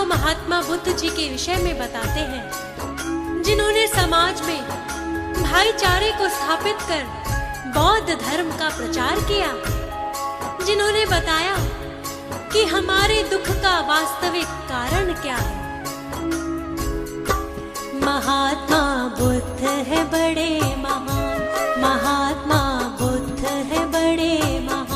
महात्मा बुद्ध जी के विषय में बताते हैं, जिन्होंने समाज में भाईचारे को स्थापित कर बौद्ध धर्म का प्रचार किया, जिन्होंने बताया कि हमारे दुख का वास्तविक कारण क्या है। महात्मा बुद्ध है बड़े महान, महात्मा बुद्ध है बड़े महान,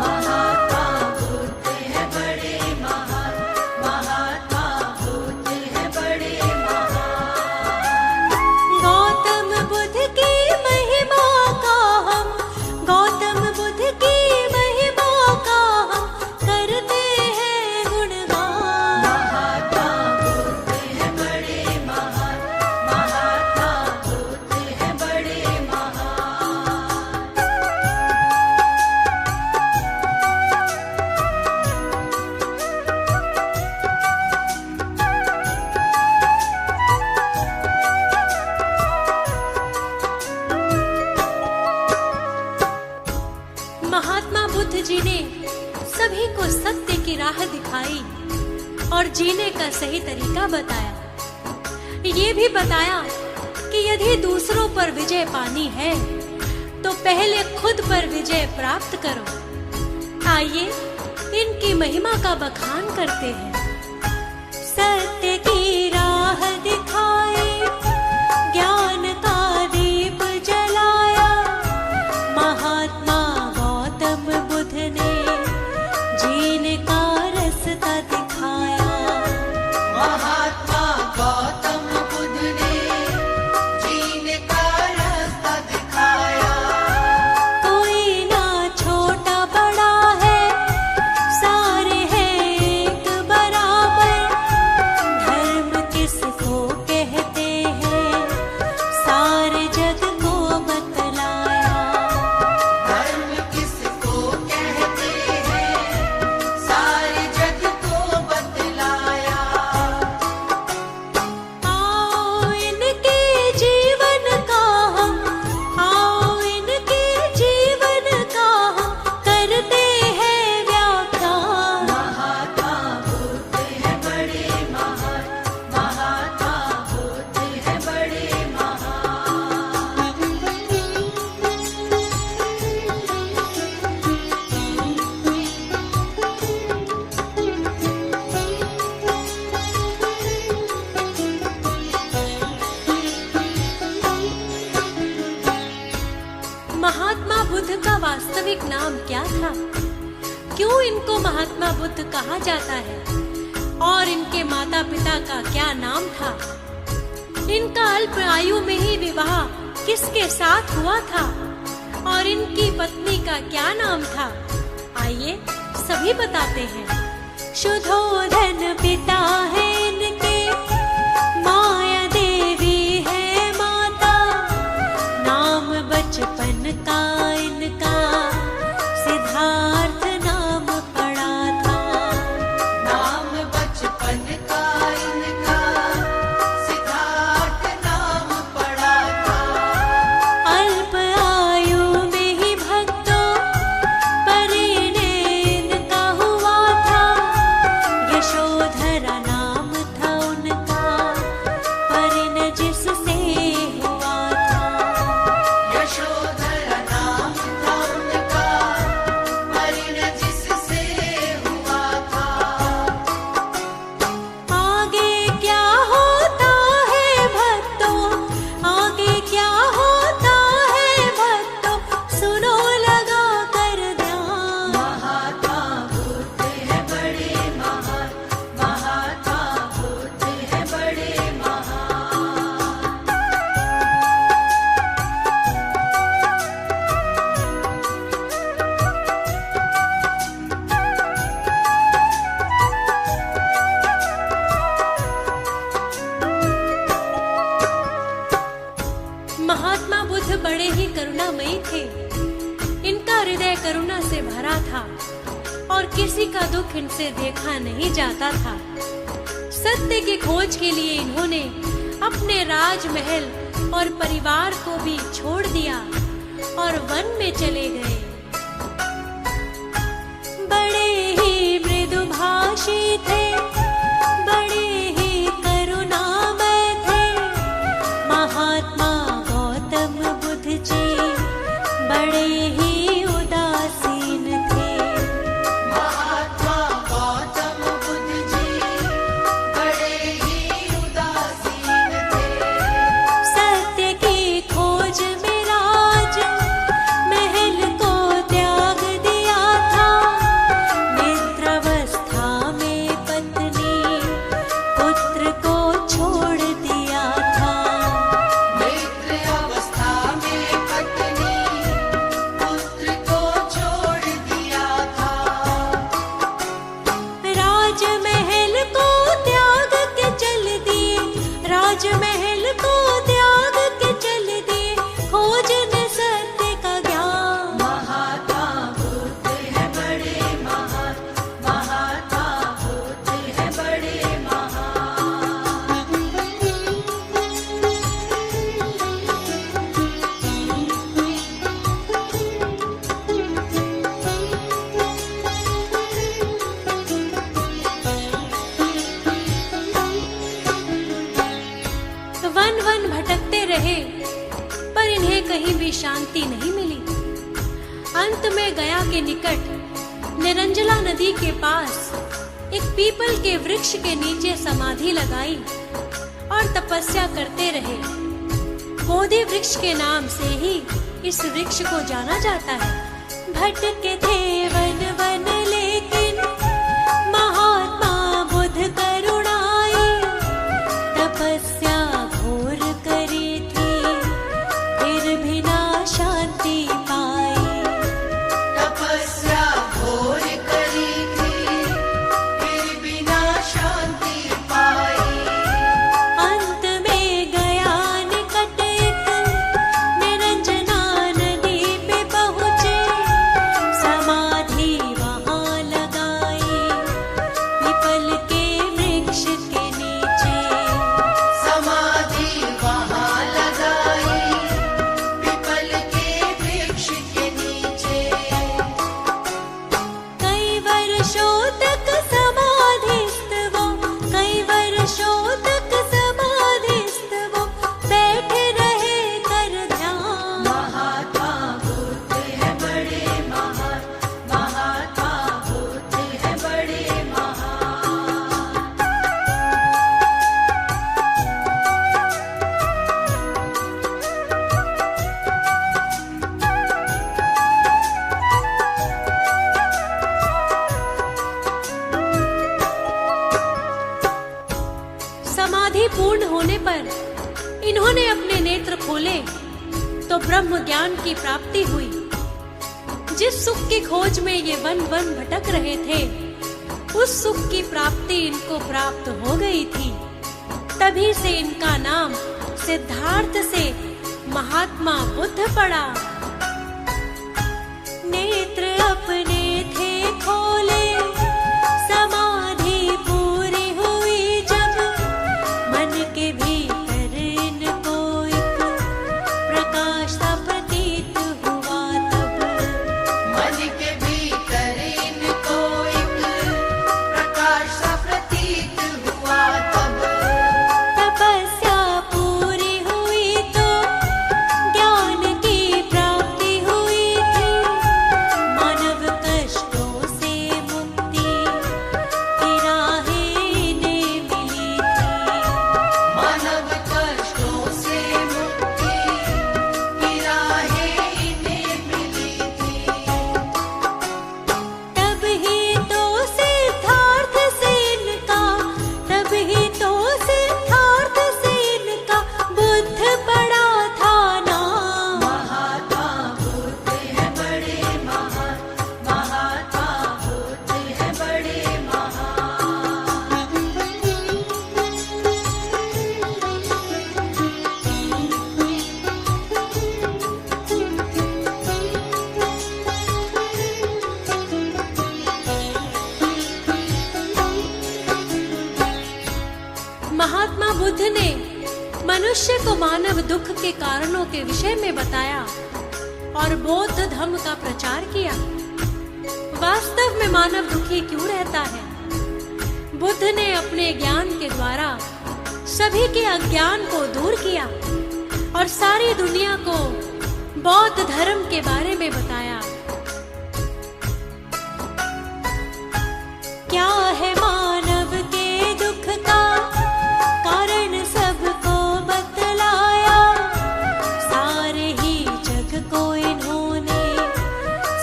महात्मा बुद्ध है बड़े महान, महात्मा बुद्ध है बड़े महान। गौतम बुद्ध की महिमा का हम, गौतम बुद्ध की महिमा का हम करते हैं गुणगान। महात्मा बुद्ध है बड़े महान, महात्मा बुद्ध है बड़े महान। महात्मा बुद्ध जी ने सभी को सत्य की राह दिखाई और जीने का सही तरीका बताया। ये भी बताया कि यदि दूसरों पर विजय पानी है तो पहले खुद पर विजय प्राप्त करो। आइए इनकी महिमा का बखान करते हैं। सत्य की राह दिखाई, ज्ञान का दीप जलाया, महात्मा गौतम बुद्ध ने जीने का रास्ता दिखाया। महात्मा गौतम बुद्ध ने जीने का रास्ता दिखाया। कोई ना छोटा बड़ा है, सारे हैं एक बराबर। धर्म किसको कहते हैं, सारे जग को बतलाया। धर्म किसको कहते हैं, सारे जग को बतलाया। आओ इनके जीवन का हम, आओ इनके जीवन का हम करते हैं व्याख्यान। महात्मा बुद्ध है बड़े महान, महात्मा बुद्ध है बड़े महात्मा बुद्ध का वास्तविक नाम क्या था? क्यों इनको महात्मा बुद्ध कहा जाता है? और इनके माता पिता का क्या नाम था? इनका अल्प आयु में ही विवाह किसके साथ हुआ था? और इनकी पत्नी का क्या नाम था? आइए सभी बताते हैं। शुद्धोधन पिता है इनके, माया देवी है माता। नाम बचपन का इनका सिद्धार्थ नाम पड़ा था। नाम बचपन का इनका सिद्धार्थ नाम पड़ा था। अल्प आयु में ही भक्तों परिणय इनका हुआ था। यशोधरा नाम था उनका, परिणय जिससे हुआ था। यशोधरा नाम था उनका, परिणय जिससे हुआ था। आगे क्या होता है भक्तों, आगे क्या होता है भक्तों, सुनो लगा कर ध्यान। महात्मा बुद्ध है बड़े महान, महात्मा बुद्ध है बड़े महान। महात्मा बुद्ध बड़े ही करुणामयी थे। इनका हृदय करुणा से भरा था और किसी का दुख इनसे देखा नहीं जाता था। सत्य की खोज के लिए इन्होंने अपने राजमहल और परिवार को भी छोड़ दिया और वन में चले गए। बड़े ही मृदुभाषी थे, अंत में गया के निकट निरंजला नदी के पास एक पीपल के वृक्ष के नीचे समाधि लगाई और तपस्या करते रहे। बोधि वृक्ष के नाम से ही इस वृक्ष को जाना जाता है। भटके थे वन वन लेकिन महात्मा बुद्ध करुणाई, तपस्या घोर करी थी फिर भी ना शांति पाई। तपस्या घोर करी थी फिर भी ना शांति पाई। अंत में गया निकट एक निरंजना नदी पे पहुँचे, समाधि वहाँ लगाई पीपल के वृक्ष के नीचे। समाधि वहाँ लगाई पीपल के वृक्ष के नीचे। कई वर्षों तक समाधिस्थ वो, कई वर्षों तक समाधिस्थ वो बैठे रहे कर ध्यान। महात्मा बुद्ध है बड़े महान, महात्मा बुद्ध है बड़े महान। समाधि पूर्ण होने पर इन्होंने अपने नेत्र खोले तो ब्रह्म ज्ञान की प्राप्ति हुई। जिस सुख की खोज में ये वन वन भटक रहे थे, उस सुख की प्राप्ति इनको प्राप्त हो गई थी। तभी से इनका नाम सिद्धार्थ से महात्मा बुद्ध पड़ा। नेत्र अपने थे खोले, समाधि पूरी हुई जब, मन के भीतर इनको एक प्रकाश सा प्रतीत हुआ तब। मन के भीतर इनको एक प्रकाश सा प्रतीत हुआ तब। तपस्या पूरी हुई तो ज्ञान की प्राप्ति हुई थी। मानव कष्टों से मुक्ति की राहें इन्हें मिली थी। मानव कष्टों से मुक्ति की राहें इन्हें मिली थी। तब ही तो सिद्धार्थ से इनका, तब ही तो सिद्धार्थ से इनका बुद्ध पड़ा था नाम। महात्मा बुद्ध है बड़े महान, महात्मा बुद्ध है बड़े महान। महात्मा बुद्ध ने मनुष्य को मानव दुख के कारणों के विषय में बताया और बौद्ध धर्म का प्रचार किया। वास्तव में मानव दुखी क्यों रहता है? बुद्ध ने अपने ज्ञान के द्वारा सभी के अज्ञान को दूर किया और सारी दुनिया को बौद्ध धर्म के बारे में बताया। क्या है मानव के दुख का कारण सबको बतलाया, सारे ही जग को इन्होंने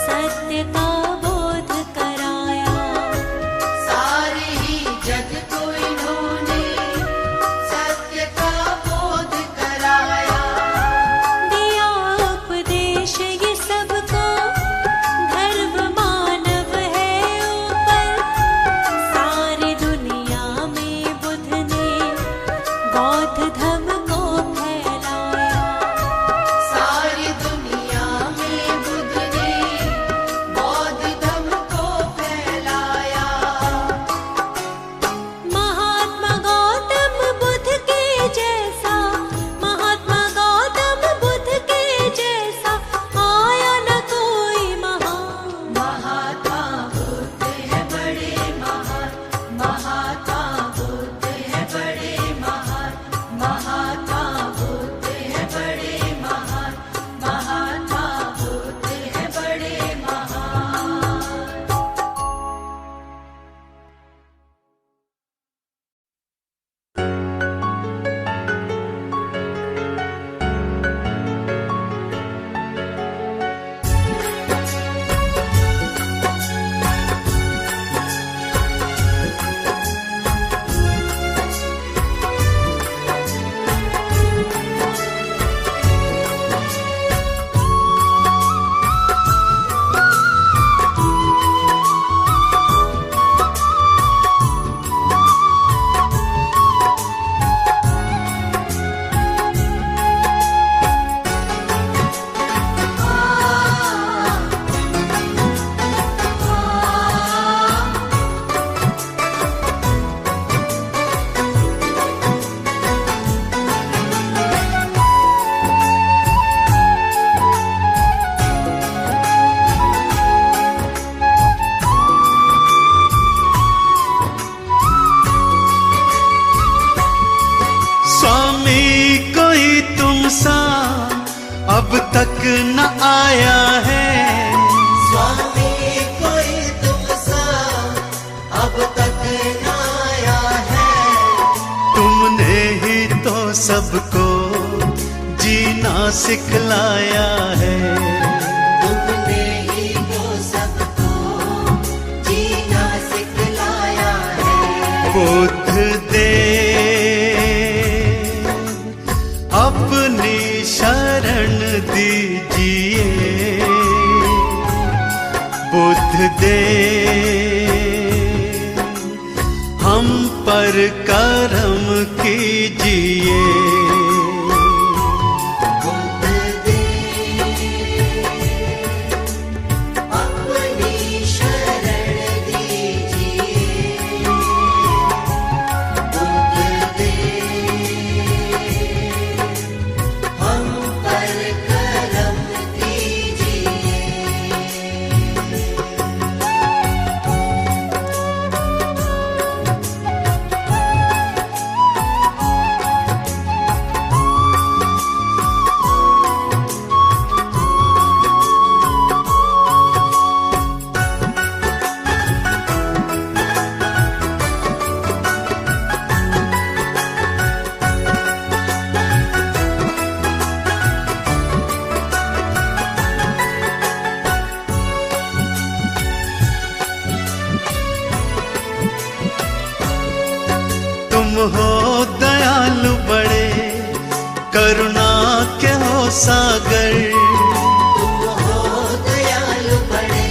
सत्य का बोध कराया। सारे ही जग को इन्होंने सत्य का बोध कराया। दिया उपदेश ये सबको अब तक न आया है स्वामी कोई तुमसा अब तक न आया है। तुमने ही तो सबको जीना सिखलाया है। तुमने ही तो सबको जीना सिखलाया है। बुद्ध दे अपनी शरण दीजिए, बुद्ध दे हम पर करम कीजिए। बुद्ध दे अपनी शरण दीजिए। बुद्ध दे हम पर करम कीजिए। तुम हो दयालु बड़े, करुणा के हो सागर। तुम हो दयालु बड़े,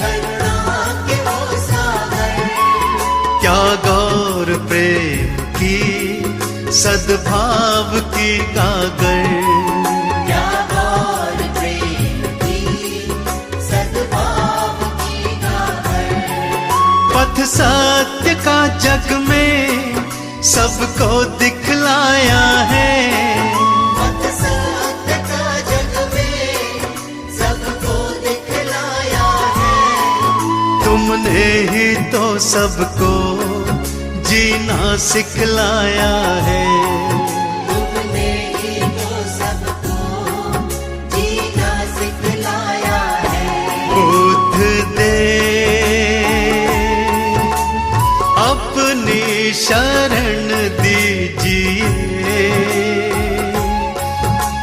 करुणा के हो सागर। क्या गौर प्रेम की सद्भाव की गागर। क्या गौर प्रेम की सद्भाव की गागर। पथ सत्य का जग में सबको दिखलाया है। पथ सत्य का जग में सबको दिखलाया है। तुमने ही तो सबको जीना सिखलाया है। तुमने ही तो सबको जीना सिखलाया है। बुद्ध दे अपनी शरण दीजिए,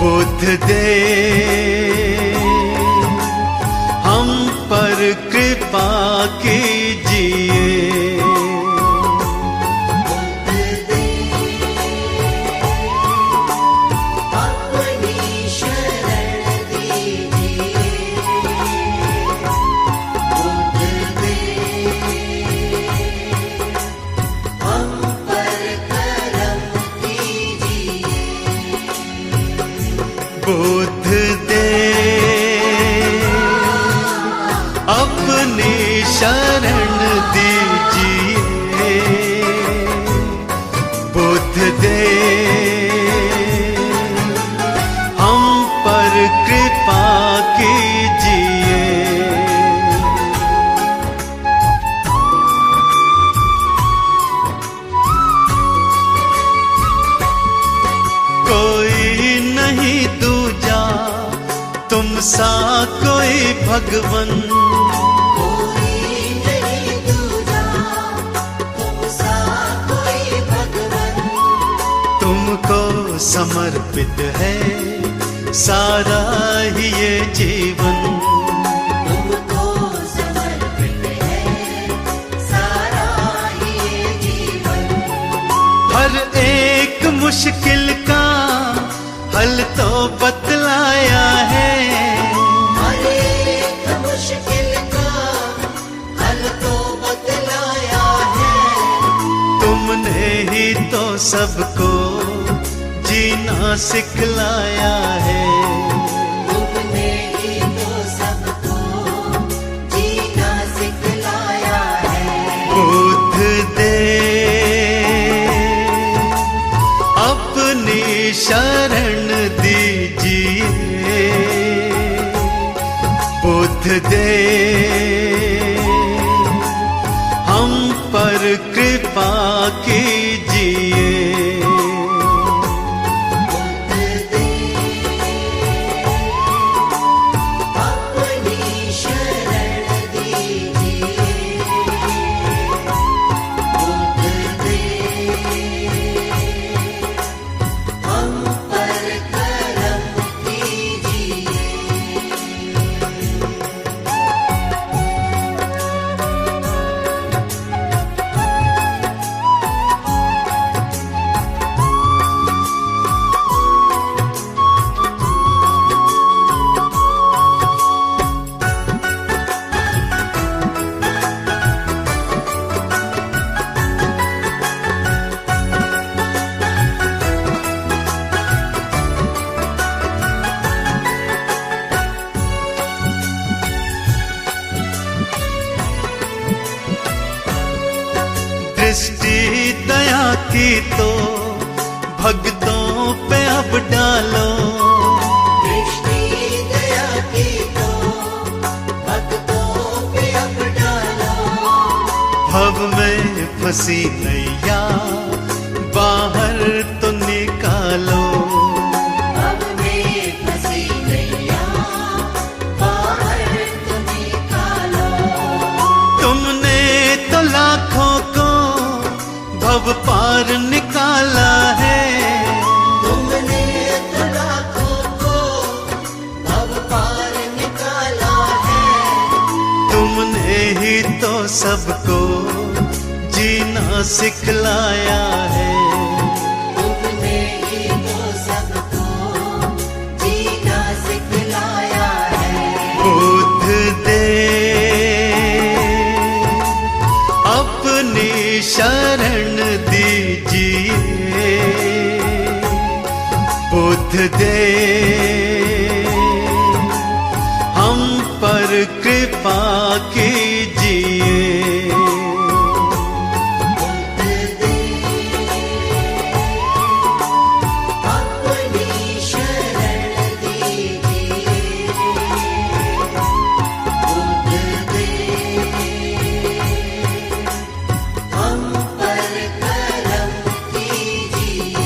बुद्ध दे हम पर कृपा कीजिए। बुद्ध दे अपनी शरण दीजिए। बुद्ध दे हम पर करम कीजिए। बुद्ध दे अपनी शरण दीजिए, बुद्ध दे हम पर कृपा कीजिए। कोई नहीं दूजा तुम सा कोई भगवन। कोई नहीं दूजा तुमसा कोई भगवन। तुमको समर्पित है सारा ही ये जीवन। तुमको समर्पित है सारा ये जीवन। हर एक मुश्किल का हल तो बतलाया है। हर एक मुश्किल का हल तो बतलाया है। तुमने ही तो सबको जीना सिखलाया है। तुमने ही तो सबको जीना सिखलाया है। बुद्ध दे अपनी शरण दीजिए, बुद्ध दे हम पर कृपा कीजिए। बुद्ध दे की तो भक्तों पे अब डालो, दृष्टि दया की तो भक्तों पे अब डालो। भव में फंसी नैया बाहर तो निकालो, अब में फंसी नैया बाहर तो निकालो। तुमने तो लाखों को भव पार निकाला है, तुमने तो लाखों को भव पार निकाला है। तुमने ही तो सबको जीना सिखलाया है, तुमने ही तो सबको जीना सिखलाया है। बुद्ध दे अपनी शरण दीजिए, बुद्ध दे हम पर कृपा कीजिए। बुद्ध दे अपनी शरण दीजिए, बुद्ध दे हम पर करम कीजिए।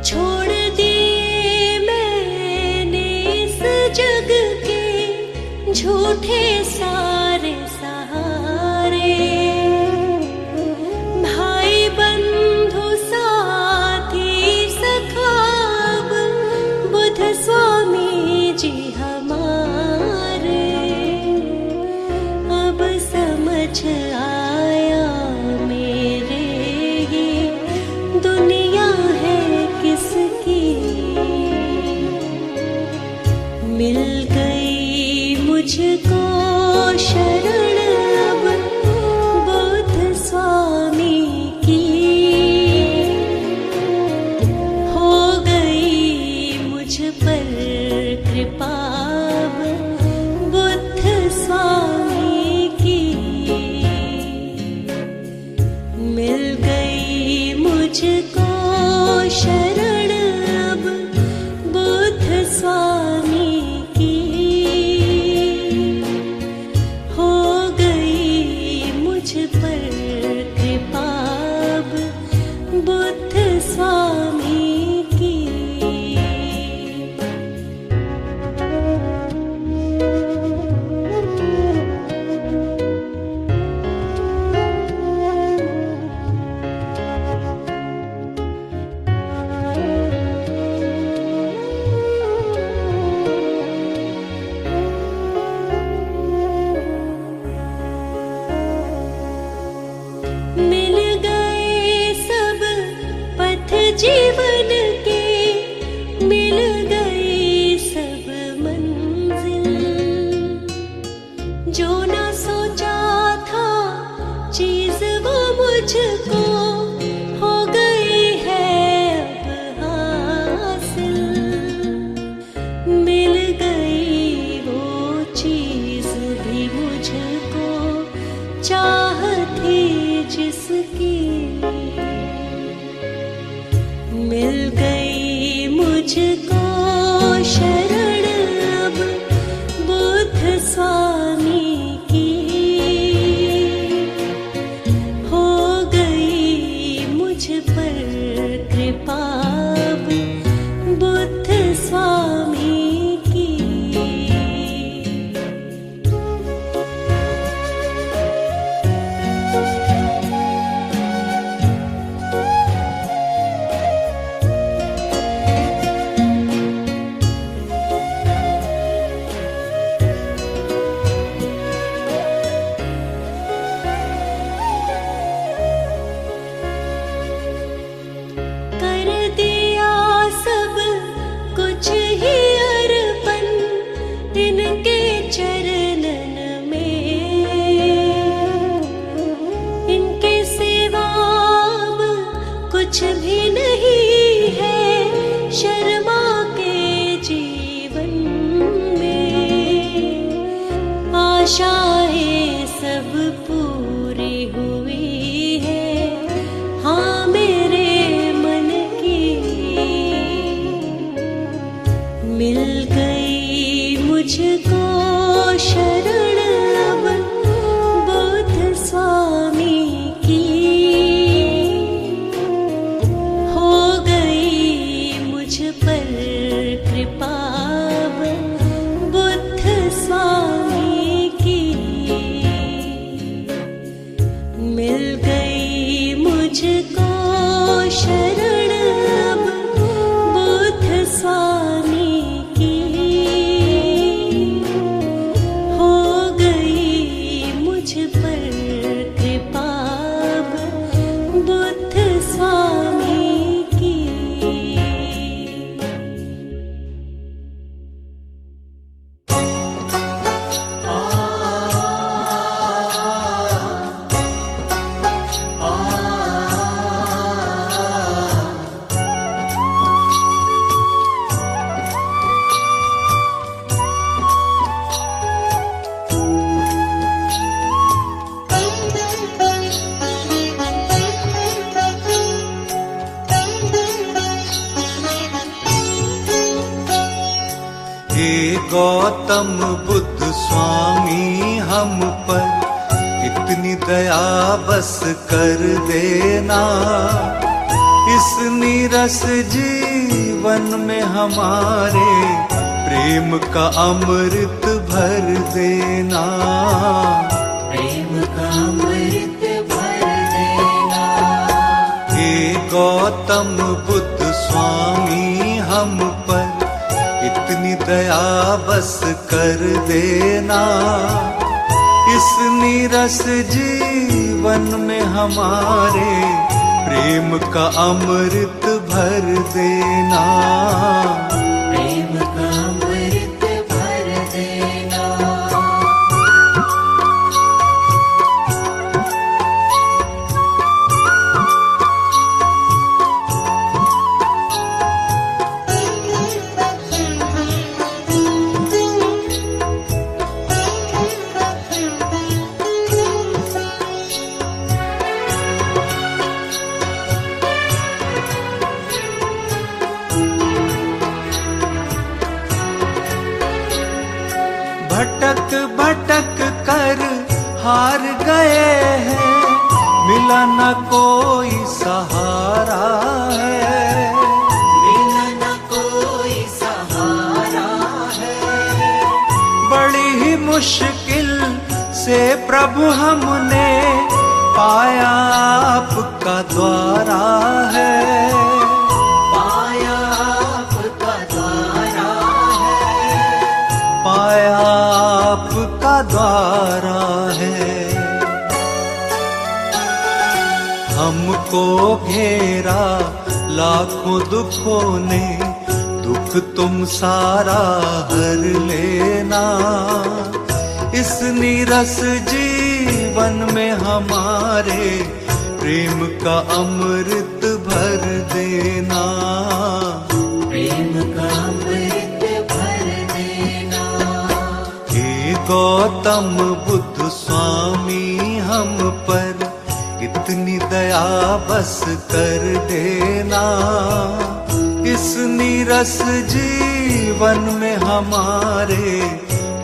छोड़ दिए मैंने इस जग के झूठे सारे सहारे, भाई बंधु साथी सखाब बुद्ध स्वामी जी हमारे। अब समझ आया मेरे ये दुनिया है किसकी, मिल गई मुझको शरण अब बुद्ध स्वामी की, हो गई मुझ पर कृपा अब बुद्ध स्वामी की, मिल गई मुझको शरण अब बुद्ध स्वामी की। मुझको शरण अब बुद्ध स्वामी की, हो गई मुझ पर कृपा अब बुद्ध स्वामी की, मिल गई मुझको शरण अब बुद्ध स्वामी की, हो गई मुझ पर कृपा अब बुद्ध स्वामी की। हे गौतम बुद्ध स्वामी हम पर इतनी दया बस कर देना, इस नीरस जीवन में हमारे प्रेम का अमृत भर देना, प्रेम का अमृत भर देना। हे गौतम बुद्ध स्वामी हम पर इतनी दया बस कर देना, इस नीरस जीवन में हमारे प्रेम का अमृत भर देना, प्रेम का अमृत भर देना। भटक भटक कर हार गए हैं, मिला न कोई सहारा है, मिला न कोई सहारा है। बड़ी ही मुश्किल से प्रभु हमने पाया आपका द्वारा है, पाया आपका द्वारा है, पाया आपका द्वारा है। हमको घेरा लाखों दुखों ने, दुख तुम सारा हर लेना, इस नीरस जीवन में हमारे प्रेम का अमृत भर देना, प्रेम का अमृत भर देना। हे गौतम बुद्ध स्वामी हम पर इतनी दया बस कर देना, इस नीरस जीवन में हमारे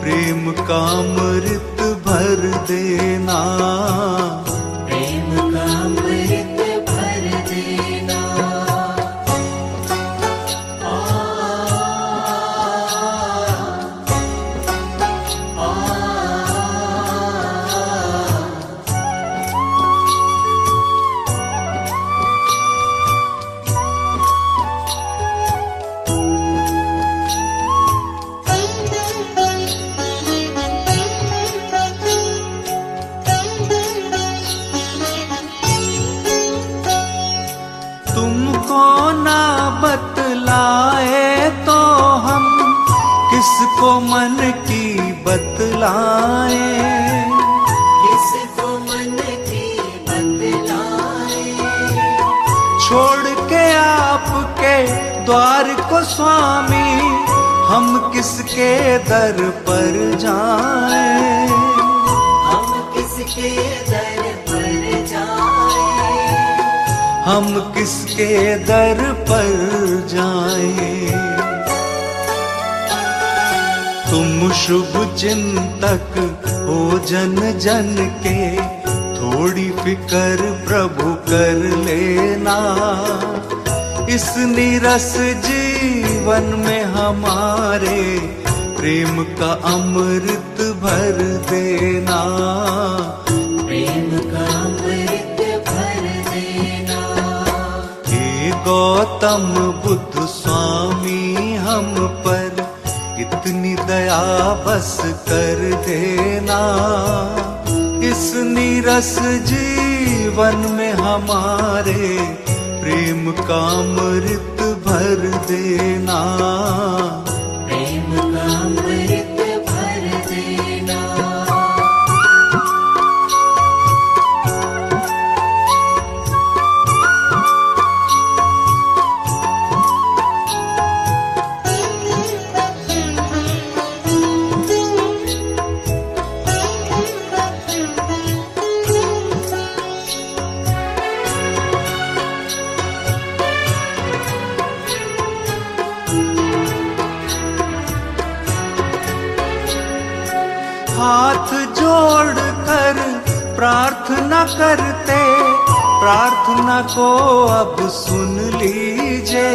प्रेम का अमृत भर देना, प्रेम का अमृत भर देना। तुमको ना बतलाए तो हम किसको मन की बतलाए, किसको मन की बतलाए। छोड़ के आपके द्वार को स्वामी हम किसके दर पर जाएं, हम किसके दर पर जाएं, हम किसके दर पर जाएं। तुम शुभ चिंतक हो जन जन के, थोड़ी फिकर प्रभु कर लेना। इस नीरस जीवन में हमारे प्रेम का अमृत भर देना। प्रेम का अमृत भर देना। हे गौतम बुद्ध स्वामी हम पर इतनी दया बस कर देना। इस नीरस जीवन में हमारे प्रेम का अमृत भर देना। प्रेम का अमृत भर देना। हाथ जोड़कर प्रार्थना करते, प्रार्थना को अब सुन लीजिए।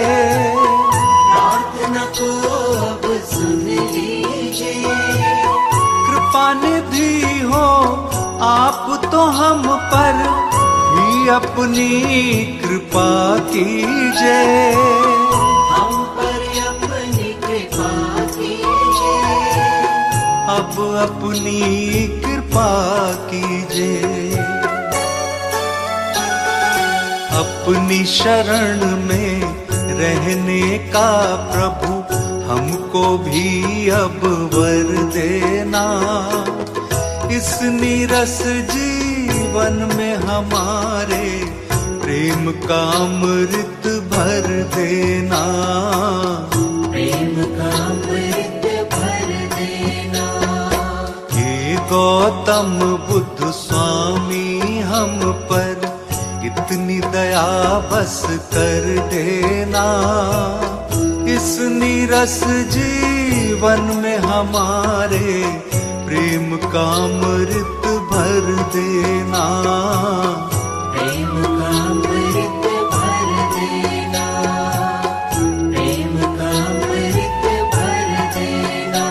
प्रार्थना को अब सुन लीजिए। कृपा निधि हो आप तो हम पर भी अपनी कृपा कीजिए। हम पर अपनी कृपा कीजिए। अब अपनी कृपा कीजिए। अपनी शरण में रहने का प्रभु हमको भी अब वर देना। इस नीरस जीवन में हमारे प्रेम का अमृत भर देना। प्रेम का अमृत भर देना। हे गौतम बुद्ध स्वामी हम पर इतनी दया बस कर देना। इस नीरस जीवन में हमारे प्रेम का अमृत भर देना। प्रेम का अमृत भर देना। प्रेम का अमृत भर देना।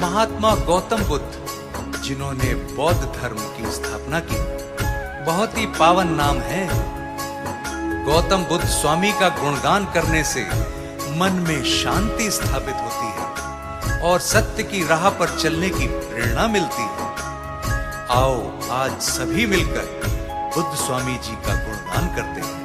महात्मा गौतम बुद्ध जिन्होंने बौद्ध धर्म की स्थापना की, बहुत ही पावन नाम है। गौतम बुद्ध स्वामी का गुणगान करने से मन में शांति स्थापित होती है और सत्य की राह पर चलने की प्रेरणा मिलती है। आओ आज सभी मिलकर बुद्ध स्वामी जी का गुणगान करते हैं।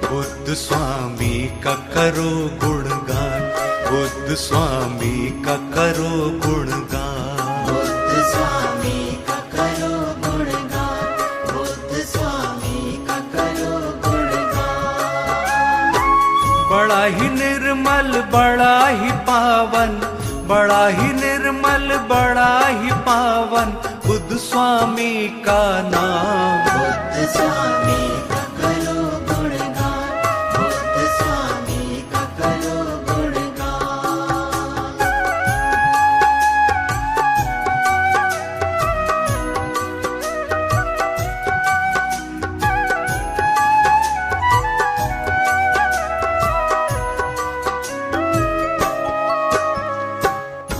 बुद्ध स्वामी का करो गुणगान, बुद्ध स्वामी का करो गुणगान। बुद्ध स्वामी का करो गुणगान। बुद्ध स्वामी का करो गुणगान। बड़ा ही निर्मल, बड़ा ही पावन, बड़ा ही निर्मल, बड़ा ही पावन बुद्ध स्वामी का नाम। बुद्ध स्वामी का करो गुणगान। बुद्ध स्वामी का करो गुणगान।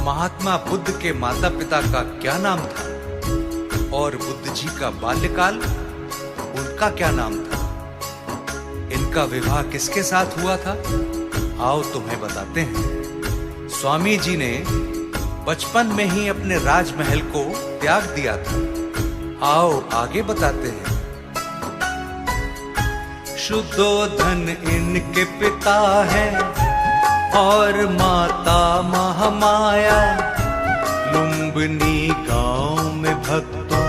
महात्मा बुद्ध के माता पिता का क्या नाम था और बुद्ध जी का बाल्यकाल, उनका क्या नाम था? इनका विवाह किसके साथ हुआ था? आओ तुम्हें बताते हैं। स्वामी जी ने बचपन में ही अपने राजमहल को त्याग दिया था। आओ आगे बताते हैं। शुद्धोधन इनके पिता है और माता महामाया। लुम्बिनी गांव में भक्तों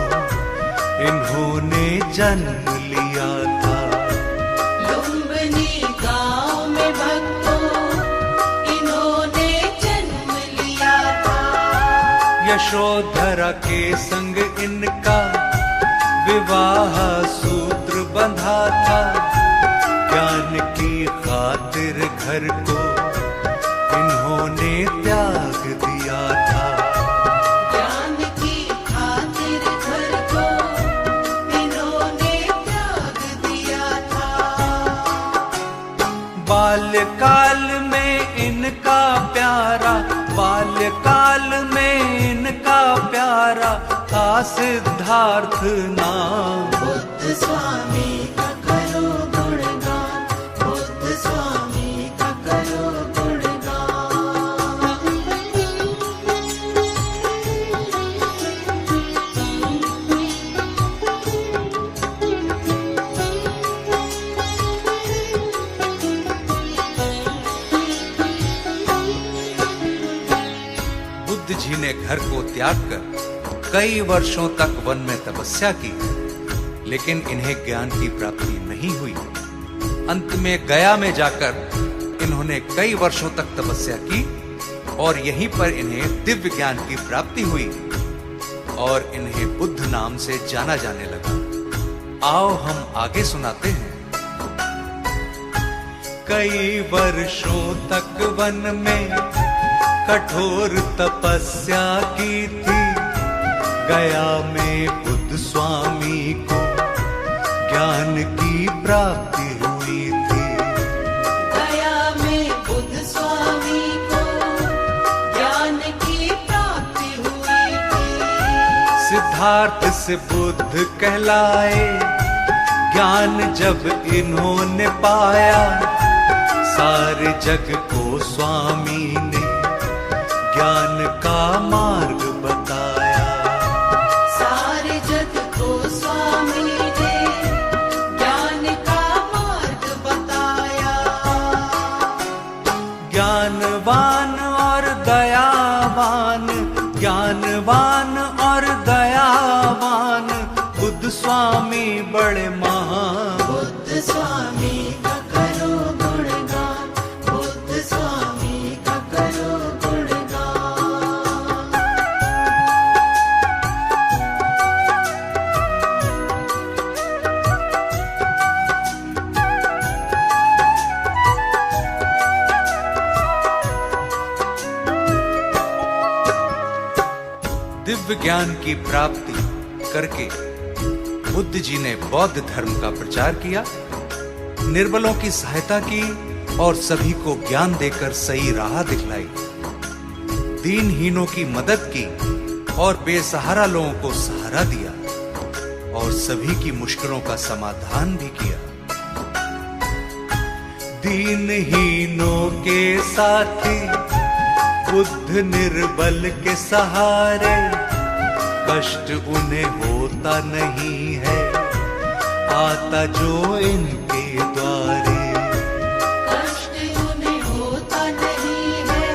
इन्होंने जन्म लिया था। लुम्बिनी गांव में भक्तों यशोधरा के संग इनका विवाह सूत्र बंधा था। ज्ञान की खातिर घर को इन्होंने त्याग दिया था। ज्ञान की खातिर घर को इन्होंने त्याग दिया था। बाल्यकाल में इनका प्यारा, बाल्यकाल में इनका प्यारा था सिद्धार्थ नाम। बुद्ध स्वामी का करो गुणगान, बुद्ध स्वामी का करो गुणगान। बुद्ध जी ने घर को त्याग कर कई वर्षों तक वन में तपस्या की, लेकिन इन्हें ज्ञान की प्राप्ति नहीं हुई। अंत में गया में जाकर इन्होंने कई वर्षों तक तपस्या की और यहीं पर इन्हें दिव्य ज्ञान की प्राप्ति हुई और इन्हें बुद्ध नाम से जाना जाने लगा। आओ हम आगे सुनाते हैं। कई वर्षों तक वन में कठोर तपस्या की थी। गया में बुद्ध स्वामी को ज्ञान की प्राप्ति हुई थी। गया में बुद्ध स्वामी को ज्ञान की प्राप्ति हुई थी। सिद्धार्थ से बुद्ध कहलाए, ज्ञान जब इन्होंने पाया, सारे जग को स्वामी ने ज्ञान का मार्ग बताया। सारे जग को स्वामी ने ज्ञान का मार्ग बताया। ज्ञानवान और दयावान, ज्ञानवान और दयावान बुद्ध स्वामी बड़े महान। बुद्ध स्वामी का करो गुणगान, बुद्ध स्वामी का करो गुणगान। दिव्य ज्ञान की प्राप्ति करके बुद्ध जी ने बौद्ध धर्म का प्रचार किया, निर्बलों की सहायता की और सभी को ज्ञान देकर सही राह दिखलाई। दीनहीनों की मदद की और बेसहारा लोगों को सहारा दिया और सभी की मुश्किलों का समाधान भी किया। दीनहीनों के साथी बुद्ध निर्बल के सहारे, कष्ट उन्हें होता नहीं है आता जो इनके द्वारे। कष्ट उन्हें होता नहीं है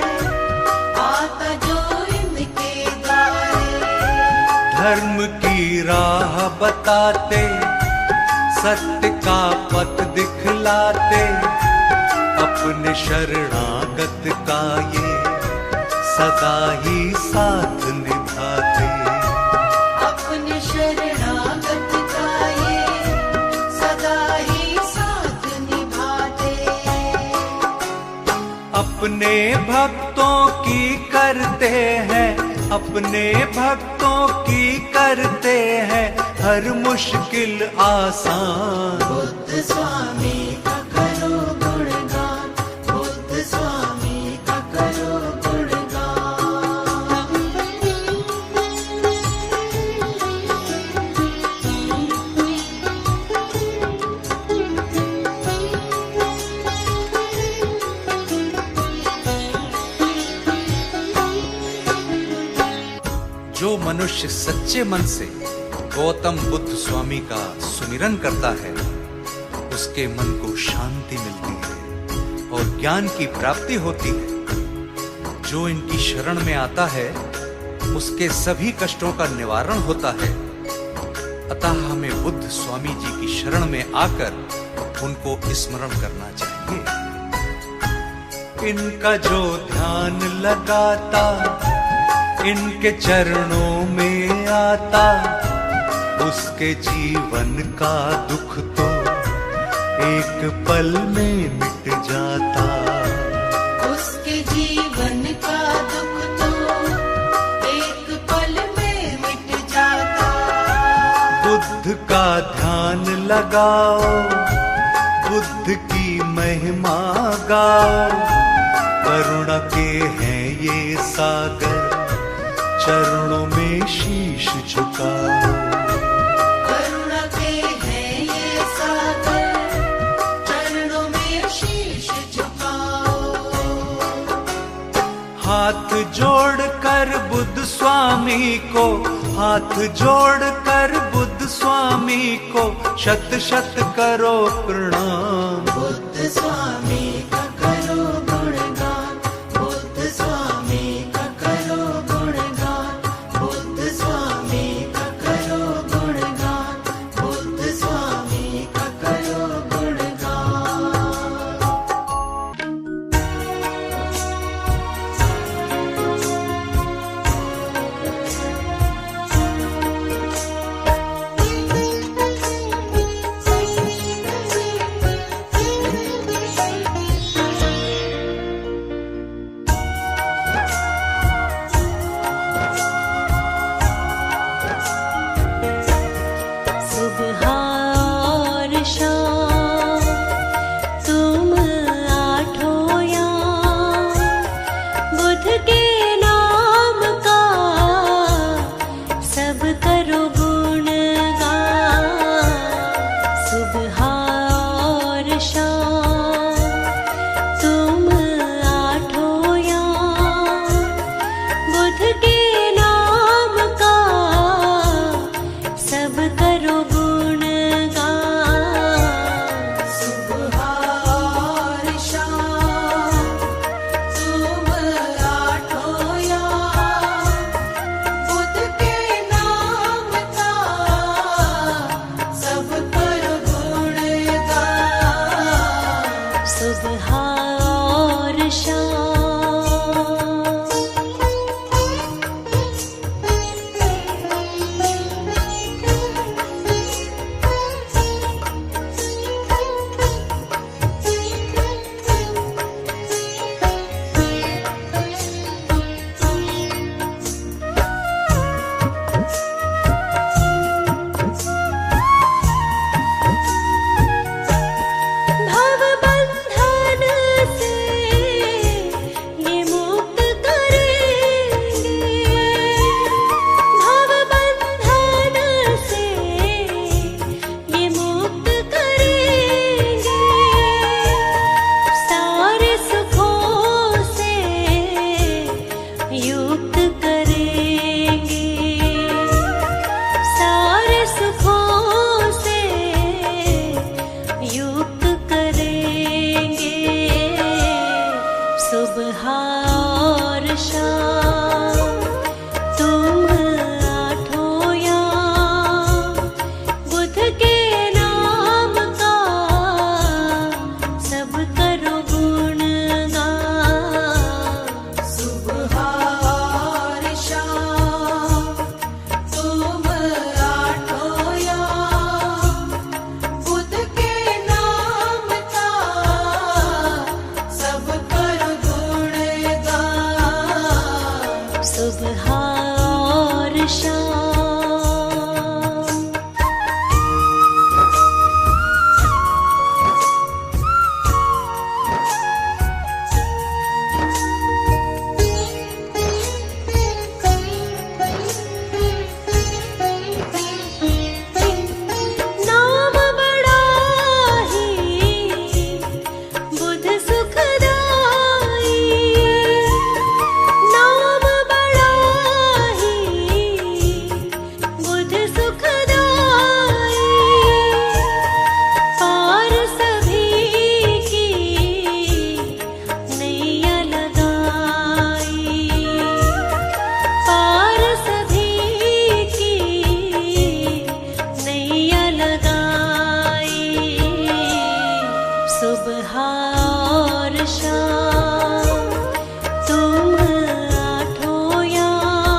आता जो इनके द्वारे। धर्म की राह बताते, सत्य का पथ दिखलाते, अपने शरणागत का ये सदा ही साथ निभाते। अपने शरणागत का ये सदा ही साथ निभाते। अपने भक्तों की करते हैं, अपने भक्तों की करते हैं हर मुश्किल आसान। बुद्ध स्वामी का करो गुणगान, बुद्ध स्वामी का करो गुणगान। जो मनुष्य सच्चे मन से गौतम बुद्ध स्वामी का सुमिरन करता है, उसके मन को शांति मिलती है और ज्ञान की प्राप्ति होती है। जो इनकी शरण में आता है, उसके सभी कष्टों का निवारण होता है। अतः हमें बुद्ध स्वामी जी की शरण में आकर उनको स्मरण करना चाहिए। इनका जो ध्यान लगाता, इनके चरणों में आता, उसके जीवन का दुख तो एक पल में मिट जाता। उसके जीवन का दुख तो एक पल में मिट जाता। बुद्ध का ध्यान लगाओ, बुद्ध की महिमा गाओ, करुणा के हैं ये सागर, चरणों में शीश झुकाओ। करुणा के हैं ये सागर, चरणों में शीश झुकाओ। हाथ जोड़कर बुद्ध स्वामी को, हाथ जोड़कर बुद्ध स्वामी को शत शत करो प्रणाम। बुद्ध स्वामी का करो गुणगान, बुद्ध स्वामी का करो गुणगान, बुद्ध स्वामी का करो गुणगान, बुद्ध स्वामी का करो गुणगान। सुबह और शाम तुम आठों याम, बुद्ध के नाम का सब करो गुणगान। सुबह और शाम तुम आठों याम, बुद्ध के नाम का सब करो गुणगान। सुबह और शाम तुम आठों याम, बुद्ध के नाम का सब करो गुणगान। सुबह और शाम भव बंधन से ये मुक्त करेंगे, भव बंधन से ये मुक्त करेंगे। सारे सुखों से युक्त करेंगे, सारे सुखों से युक्त करेंगे। सुबह और शाम तुम आठों याम, बुद्ध के नाम का सब करो गुणगान। सुबह और शाम तुम आठों याम, बुद्ध के नाम का सब करो गुणगान। सुबह और शाम नाम बड़ा ही बुद्ध सुखदाई, नाम बड़ा ही बुद्ध सुखदाई। पार सभी की नैया लगाई, पार सभी की नैया लगाई। सुबह और शाम तुम आठों याम,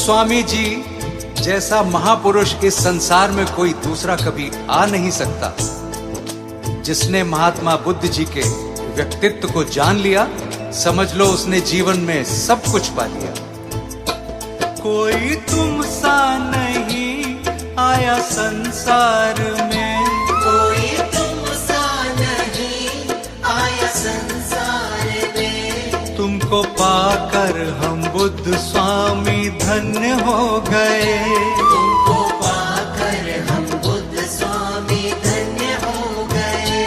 स्वामी जी जैसा महापुरुष इस संसार में कोई दूसरा कभी आ नहीं सकता। जिसने महात्मा बुद्ध जी के व्यक्तित्व को जान लिया, समझ लो उसने जीवन में सब कुछ पा लिया। कोई तुम सा नहीं आया संसार में, कोई तुम सा नहीं आया संसार में। तुमको पाकर हम बुद्ध स्वामी धन्य हो गए। तुमको पाकर हम बुद्ध स्वामी धन्य हो गए।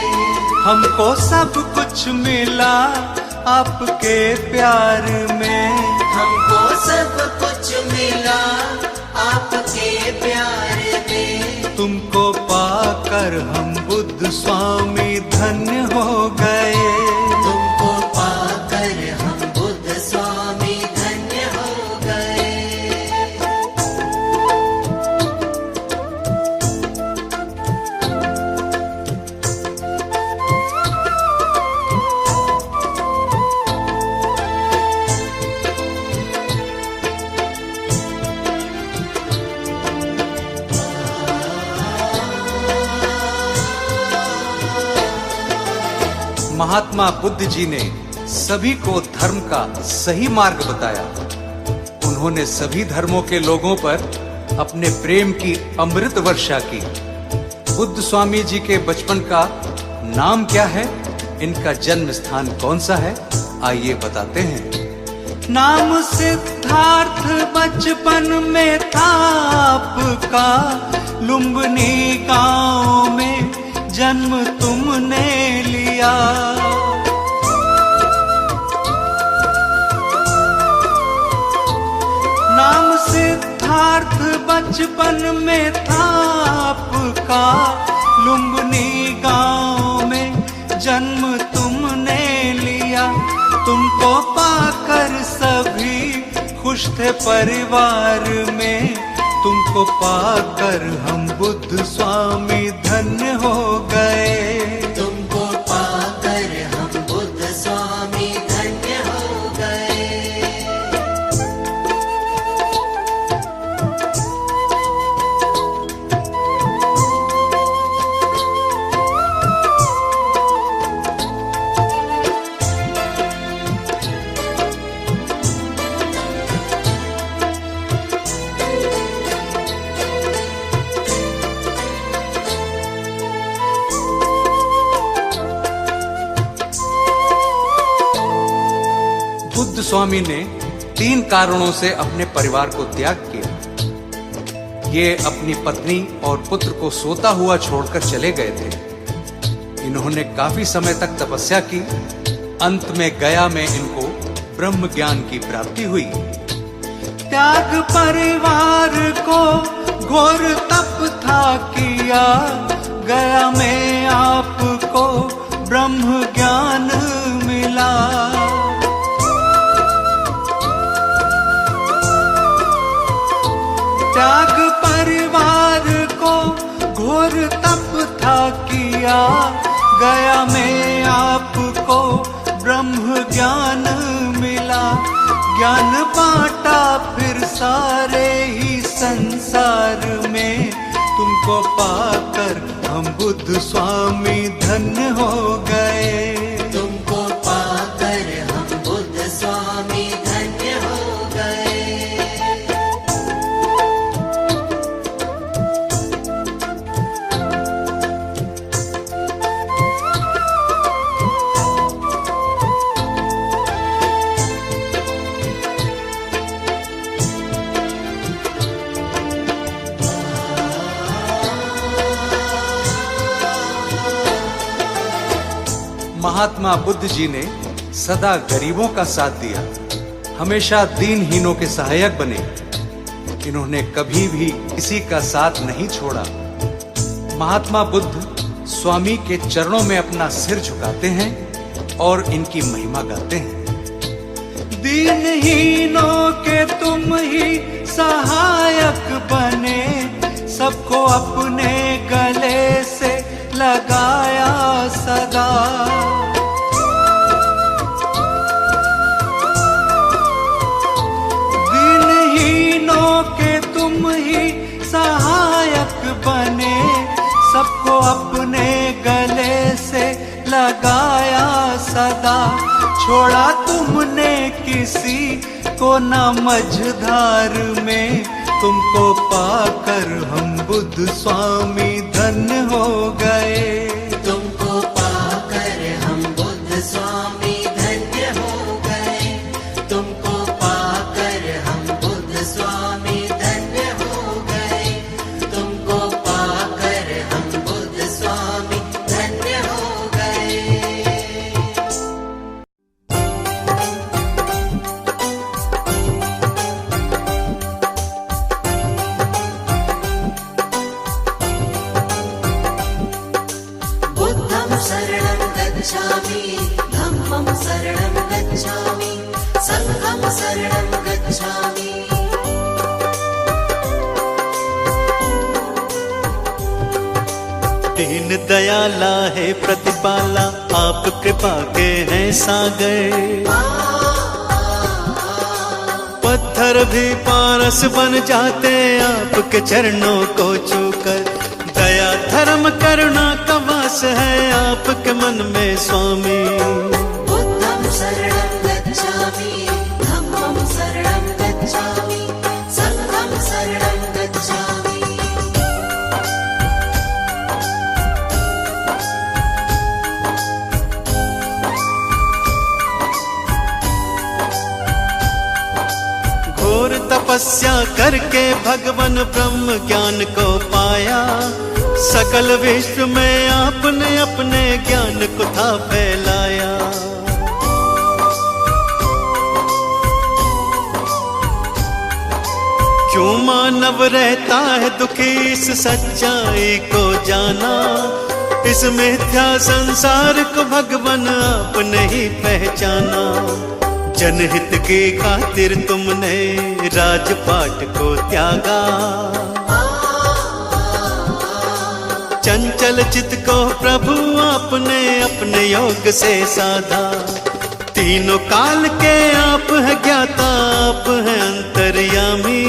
हमको सब कुछ मिला आपके प्यार में, हमको सब कुछ मिला आपके प्यार में। तुमको पाकर हम बुद्ध स्वामी धन्य हो गए। तुमको पाकर हम बुद्ध स्वामी धन्य हो गए। महात्मा बुद्ध जी ने सभी को धर्म का सही मार्ग बताया। उन्होंने सभी धर्मों के लोगों पर अपने प्रेम की अमृत वर्षा की। बुद्ध स्वामी जी के बचपन का नाम क्या है, इनका जन्म स्थान कौन सा है, आइए बताते हैं। नाम सिद्धार्थ बचपन में था आपका, लुम्बिनी गांव में जन्म तुमने लिया। नाम सिद्धार्थ बचपन में था आपका, लुम्बिनी गांव में जन्म तुमने लिया। तुमको पाकर सभी खुश थे परिवार में, तुमको पाकर हम बुद्ध स्वामी धन्य हो गए। तुमको पाकर हम बुद्ध स्वामी धन्य हो गए। बुद्ध स्वामी ने 3 कारणों से अपने परिवार को त्याग किया। ये अपनी पत्नी और पुत्र को सोता हुआ छोड़कर चले गए थे। इन्होंने काफी समय तक तपस्या की। अंत में गया में इनको ब्रह्म ज्ञान की प्राप्ति हुई। त्याग परिवार को घोर तप था किया, गया में आपको ब्रह्म ज्ञान मिला। त्याग परिवार को घोर तप था किया, गया में आपको ब्रह्म ज्ञान मिला। ज्ञान बांटा फिर सारे ही संसार में, तुमको पाकर हम बुद्ध स्वामी धन्य हो गए। तुमको पाकर हम बुद्ध स्वामी धन्य हो गए। महात्मा बुद्ध जी ने सदा गरीबों का साथ दिया, हमेशा दीनहीनों के सहायक बने। इन्होंने कभी भी किसी का साथ नहीं छोड़ा। महात्मा बुद्ध स्वामी के चरणों में अपना सिर झुकाते हैं और इनकी महिमा गाते हैं। दीनहीनों के तुम ही सहायक बने, सबको अपने गले से लगाया सदा। दीनहीनों छोड़ा तुमने किसी को न मझधार में, तुमको पाकर हम बुद्ध स्वामी धन्य हो गए। तुमको पाकर हम बुद्ध स्वामी धन्य हो गए। तुमको पाकर हम बुद्ध स्वामी धन्य हो गए। तुमको पाकर हम बुद्ध स्वामी धन्य हो गए। बुद्धं शरणं गच्छामि, धम्मं शरणं गच्छामि, संघं शरणं गच्छामि। दीन दयाला है प्रतिपाला, आप कृपा के हैं सागर। पत्थर भी पारस बन जाते आपके चरणों को छूकर। दया धर्म करुणा का वास है आपके मन में स्वामी। बुद्धं शरणं गच्छामि, धम्मं शरणं गच्छामि, संघं शरणं गच्छामि। घोर तपस्या करके भगवान ब्रह्म ज्ञान को पाया। सकल विश्व में आपने अपने ज्ञान को था फैलाया। क्यों मानव रहता है दुखी इस सच्चाई को जाना। इस मिथ्या संसार को भगवान आपने ही पहचाना। जनहित की खातिर तुमने राजपाट को त्यागा। चंचल चित्त को प्रभु आपने अपने योग से साधा। तीनों काल के आप है ज्ञाता, आप है अंतर्यामी।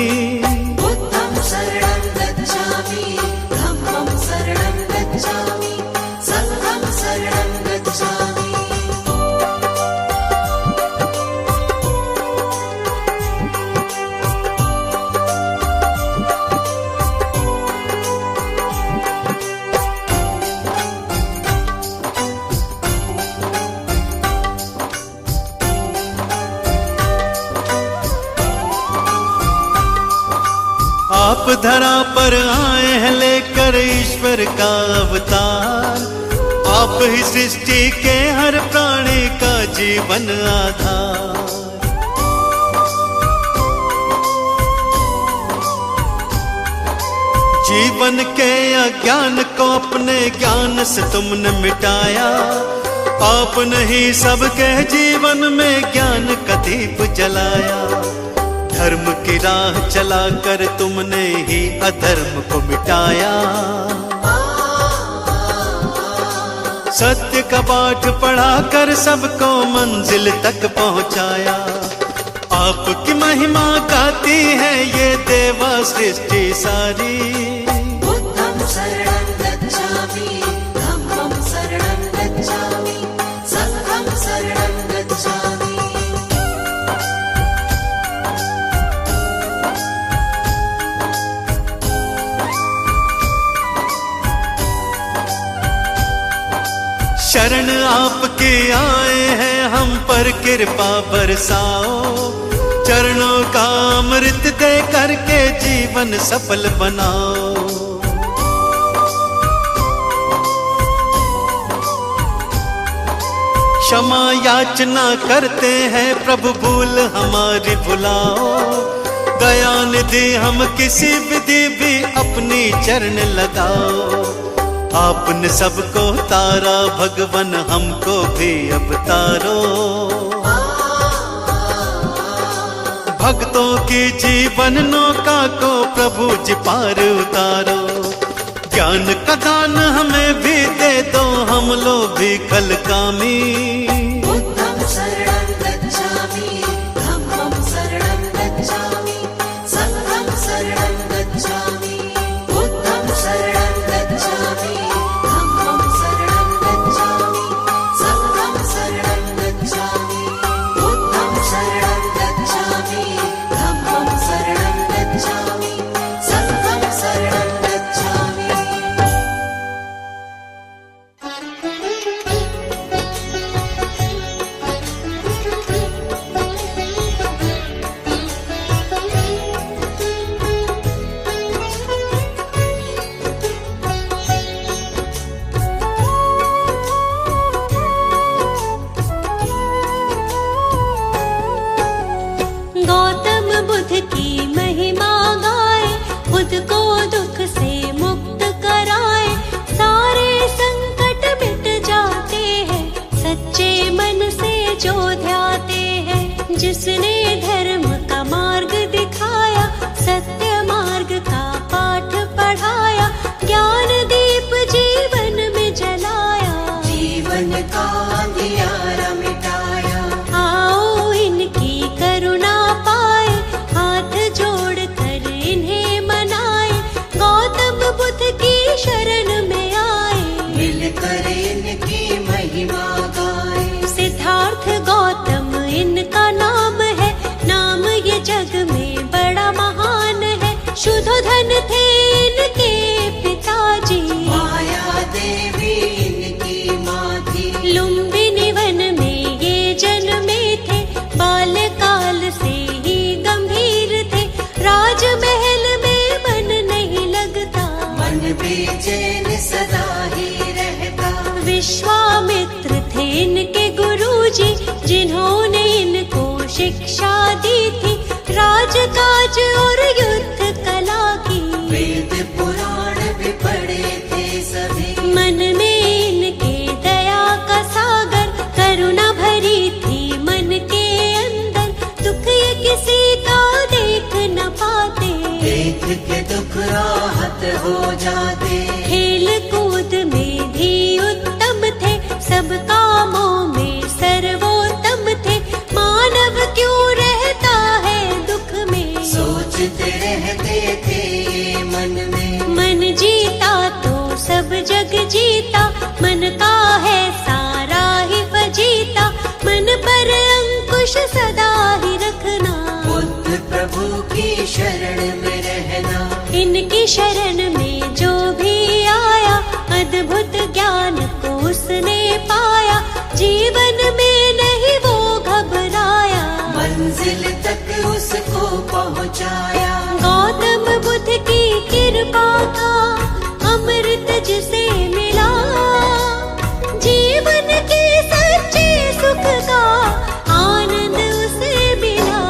बुद्धं शरणं गच्छामि, धम्मं शरणं गच्छामि, संघं शरणं गच्छामि। आप धरा पर आए हैं लेकर ईश्वर का अवतार। आप ही सृष्टि के हर प्राणी का जीवन आधार। जीवन के अज्ञान को अपने ज्ञान से तुमने मिटाया। आपने ही सबके जीवन में ज्ञान का दीप जलाया। धर्म की राह चलाकर तुमने ही अधर्म को मिटाया। सत्य का पाठ पढ़ाकर सबको मंजिल तक पहुंचाया। आपकी महिमा गाती है ये देवा सृष्टि सारी। बुद्धं शरणं गच्छामि, धम्मं शरणं गच्छामि, संघं शरणं गच्छामि। शरण आपके आए हैं हम पर कृपा बरसाओ। चरणों का अमृत दे करके जीवन सफल बनाओ। क्षमा याचना करते हैं प्रभु भूल हमारी भुलाओ। दया निधि हम किसी विधि भी अपनी चरण लगाओ। आपने सबको तारा भगवन हमको भी अब तारो। भक्तों की जीवन नौका को प्रभु जी पार उतारो। ज्ञान का दान हमें भी दे दो, हम लोग भी कल कामी। बुद्धं शरणं गच्छामि, धम्मं शरणं गच्छामि, संघं शरणं गच्छामि। बुद्धं शरणं गच्छामि, धम्मं शरणं गच्छामि, संघं शरणं गच्छामि। इनकी महिमा गाए। सिद्धार्थ गौतम इनका नाम है, नाम ये जग में बड़ा महान है। शुद्धोधन थे इनके पिताजी, माया देवी इनकी माँ थी। लुम्बिनी वन में ये जन्मे थे, बाल्यकाल से ही गंभीर थे। राजमहल में मन नहीं लगता, मन बेचैन सदा ही रहता। विश्वामित्र थे इनके गुरुजी, जिन्होंने इनको शिक्षा दी थी राजकाज और युद्ध कला की। वेद पुराण भी पढ़े थे सभी, मन में इनके दया का सागर, करुणा भरी थी मन के अंदर। दुख ये किसी का देख न पाते, देख के दुख राहत हो जाते। खेल कूद में भी उत्तम थे, सब कामों में सर्वोत्तम थे। मानव क्यों रहता है दुख में, सोचते रहते थे ये मन में। मन जीता तो सब जग जीता, मन का है सारा ही फजीता। मन पर अंकुश सदा ही रखना, बुद्ध प्रभु की शरण में रहना। इनकी शरण में जो भी आया, अद्भुत ज्ञान को उसने पाया। जीवन में नहीं वो घबराया, मंजिल तक उसको पहुँचाया। गौतम बुद्ध की कृपा का अमृत जिसे मिला, जीवन के सच्चे सुख का आनंद उसे मिला।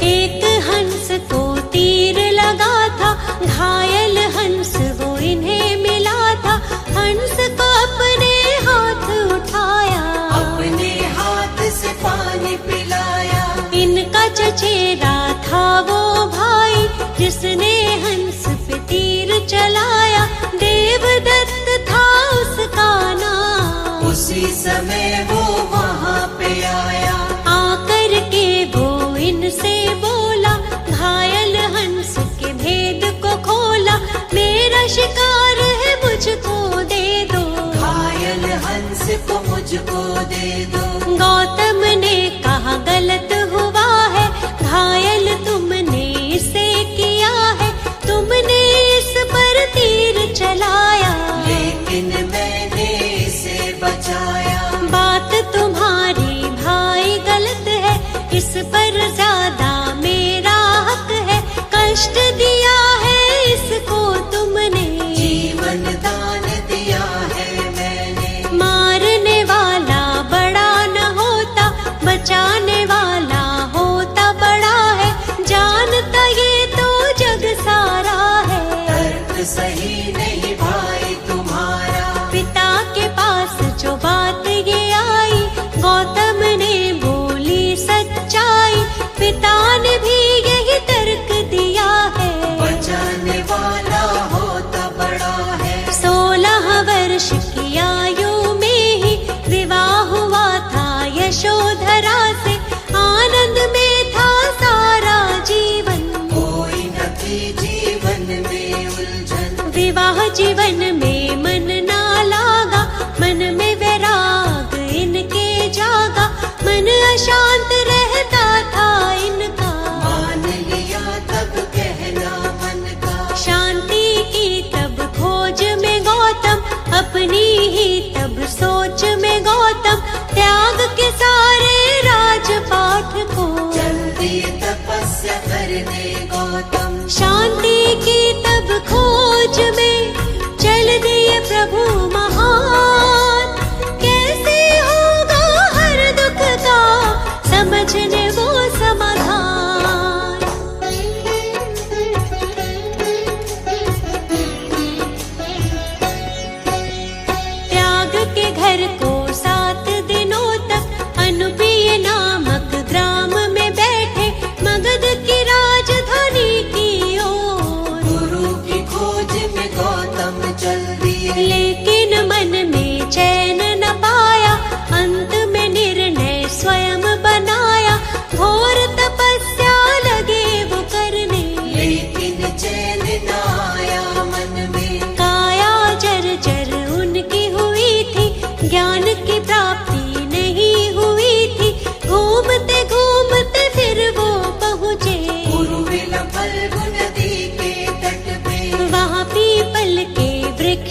एक हंस को तीर लगा था, घायल हंस वो इन्हें मिला था। हंस को अपने हाथ उठाया, अपने हाथ से पानी पिलाया। इनका चचेरा था वो भाई, जिसने हंस पे तीर चलाया। देवदत्त था उसका नाम, उसी समय वो वहाँ पे आया। आकर के वो इनसे बोला, घायल हंस के भेद को खोला। मेरा शिकार है मुझको दे दो, घायल हंस को मुझको दे दो। गौतम ने कहा गलत हुआ है, घायल तुमने इसे किया है। तुमने इस पर तीर चलाया, लेकिन मैंने इसे बचाया। बात तुम्हारी भाई गलत है, इस पर ज्यादा मेरा हक है। कष्ट दिया है इसको तुमने, जीवन दान दिया है मैंने। मारने वाला बड़ा न होता, बचाने वाला होता बड़ा है। जानता ये तो जग सारा है, तर्क सही नहीं भाई तुम्हारा। पिता के पास जो बात ये आई, गौतम ने बोली सच्चाई। पिता ने भी यही तर्क दिया है, बचाने वाला होता बड़ा है। 16 वर्ष की आयु में ही विवाह हुआ था यशोधरा से। आनंद में था सारा जीवन, कोई न थी जीवन में उलझन। विवाह जीवन में मन ना लागा, मन में वैराग इनके जागा। मन अशांत रहता था इनका, मान लिया तब कहना मन का। शांति की तब खोज में गौतम, अपनी ही तब सोच में गौतम। त्याग के सारे राजपाठ को, चल दिए तपस्या करने गौतम। शांति की तब खोज में चल दिए प्रभु महान। कैसे होगा हर दुख का समझने वो समाधान। त्याग के घर को 7 दिनों तक अनुपीय नामक ग्राम में बैठे, मगध की राजधानी की ओर। गुरु की खोज में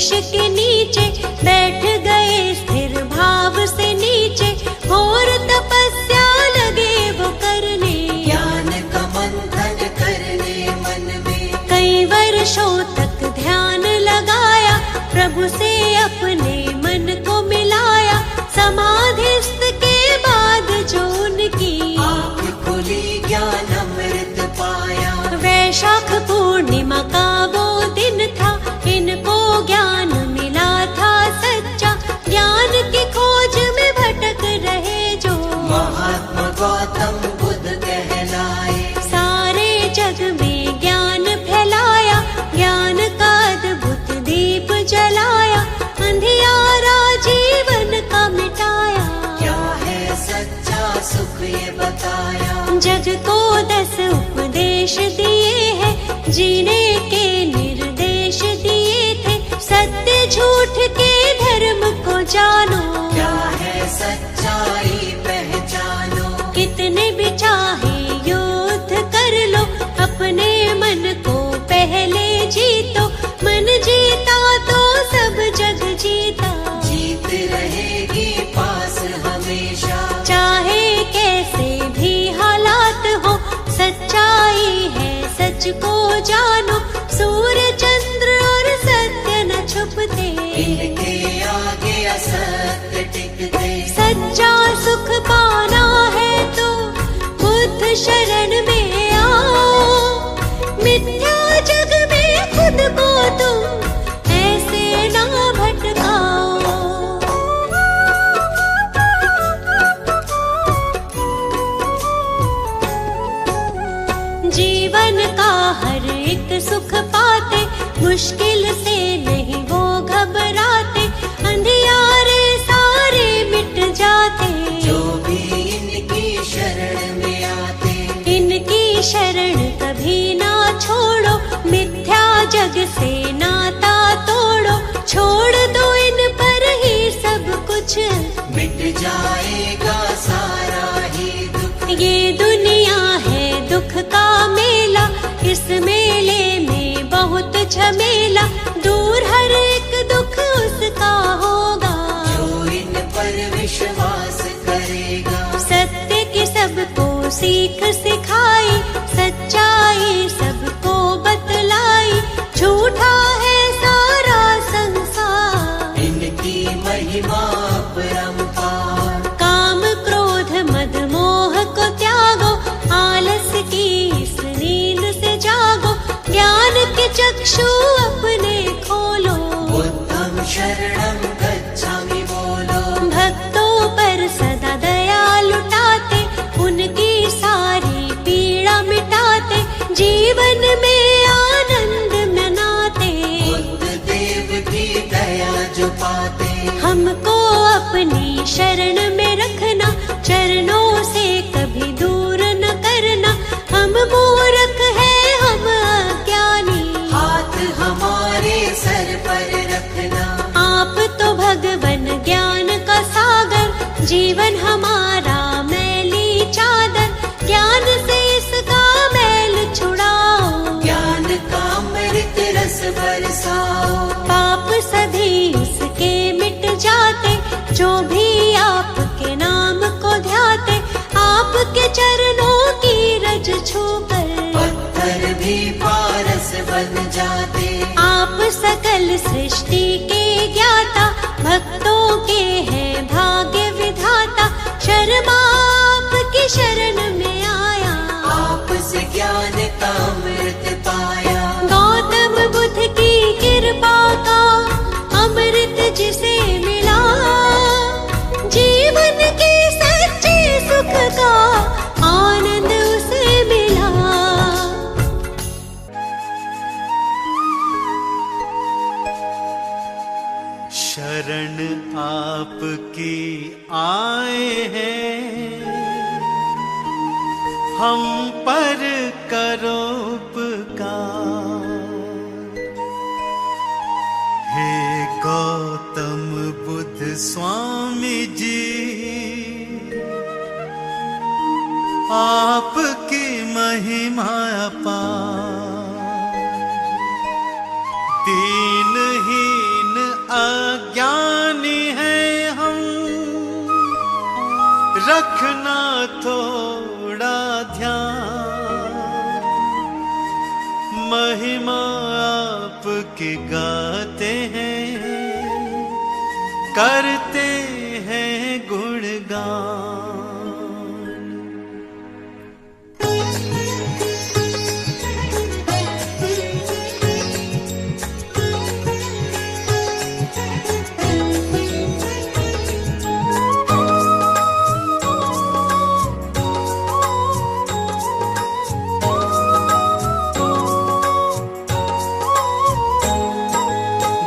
वृक्ष के नीचे बैठ गए स्थिर भाव से नीचे, घोर तपस्या लगे वो करने, ज्ञान का मंथन करने मन में। कई वर्षों तक ध्यान लगाया, प्रभु से अपने मन को मिलाया। समाधिस्थ के बाद जो उनकी आँख खुली ज्ञान अमृत पाया। वैशाख पूर्णिमा का वो दिन था, इनको ज्ञान मिला था सच्चा। ज्ञान की खोज में भटक रहे जो महात्मा गौतम बुद्ध कहलाए। सारे जग में ज्ञान फैलाया, ज्ञान का अद्भुत दीप जलाया। अंधियारा जीवन का मिटाया, क्या है सच्चा सुख ये बताया। जग को 10 उपदेश दिए हैं, जीने के निर्देश दिए थे। सत्य झूठ के धर्म को जानो, क्या है सच्चाई पहचानो। कितने भी चाहे युद्ध कर लो, अपने मन को पहले जीतो। मन जीता तो सब जग जीता, जीत रहेगी पास हमेशा। चाहे कैसे भी हालात हो, सच्चाई है सच को जानो। सूर्य चंद्र और सत्य न छुपते, इनके आगे असत्य टिकते। सच्चा सुख पाना है तो बुद्ध शरण में आओ। मिथ्या जग में खुद को तुम ऐसे ना भटकाओ। जीवन का हर एक सुख पाते, मुश्किल से नहीं वो घबराते। अंधियारे सारे मिट जाते, जो भी इनकी शरण में आते। इनकी शरण कभी ना छोड़ो, मिथ्या जग से नाता तोड़ो। छोड़ दो इन पर ही सब कुछ, मिट जाएगा सारा ही दुख। ये दुनिया है दुख का मेला, इस मेले में बहुत झमेला। दूर हर एक दुख उसका होगा, जो इन पर विश्वास करेगा। सत्य की सबको सीख सिखाई, सच्चाई सबको बतलाई। झूठा है सारा संसार, इनकी महिमा परंपार। काम क्रोध मद मोह को त्यागो, आलस की इस नींद से जागो। ज्ञान के चक्षु अपने खोलो, बुद्धं शरणं गच्छामि बोलो। भक्तों पर सदा दया लुटाते, उनकी सारी पीड़ा मिटाते। जीवन में आनंद मनाते, बुद्ध देव की दया जो पाते। हमको अपनी शरण में रखना, चरणों से कभी दूर न करना। हम मूर्ख हैं हम अज्ञानी, हाथ हमारे सर पर रखना। आप तो भगवन ज्ञान का सागर। जीवन हमारा मैली चादर, ज्ञान से इसका मैल छुड़ाओ। ज्ञान का अमृत रस बरसाओ। पाप सभी उसके मिट जाते, जो भी आपके नाम को ध्याते। आपके चरणों की रज छूकर पत्थर भी पारस बन जाते। आप सकल सृष्टि के ज्ञाता, भक्तों के हैं भाग्य विधाता। शर्मा आपकी शरण में आया, आपसे ज्ञान का अमृत पाया। गौतम बुद्ध की कृपा का अमृत जिसे मिला, जीवन के सच्चे सुख का आनंद उसे मिला। शरण आपकी आए हैं, हम पर करो उपकार। हे गौतम बुद्ध स्वामी जी, आपकी महिमा अपार। दीनहीन थोड़ा ध्यान, महिमा आपकी गाते हैं, करते हैं गुणगान।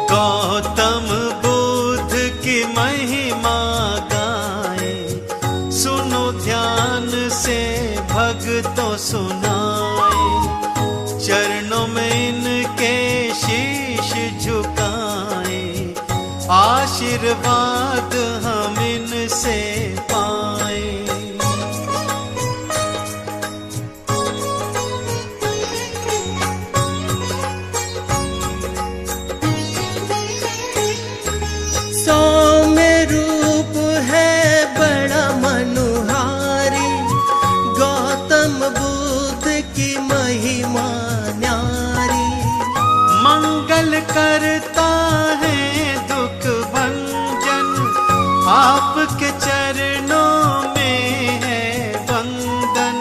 गौतम बुद्ध की महिमा गाए, सुनो ध्यान से भक्तों सुनाए, चरणों में इनके शीश झुकाए, आशीर्वाद हम इनसे पाए। सौम्य रूप है बड़ा मनोहारी, गौतम बुद्ध की महिमा न्यारी। मंगल करता है दुख भंजन, आपके चरणों में है वंदन।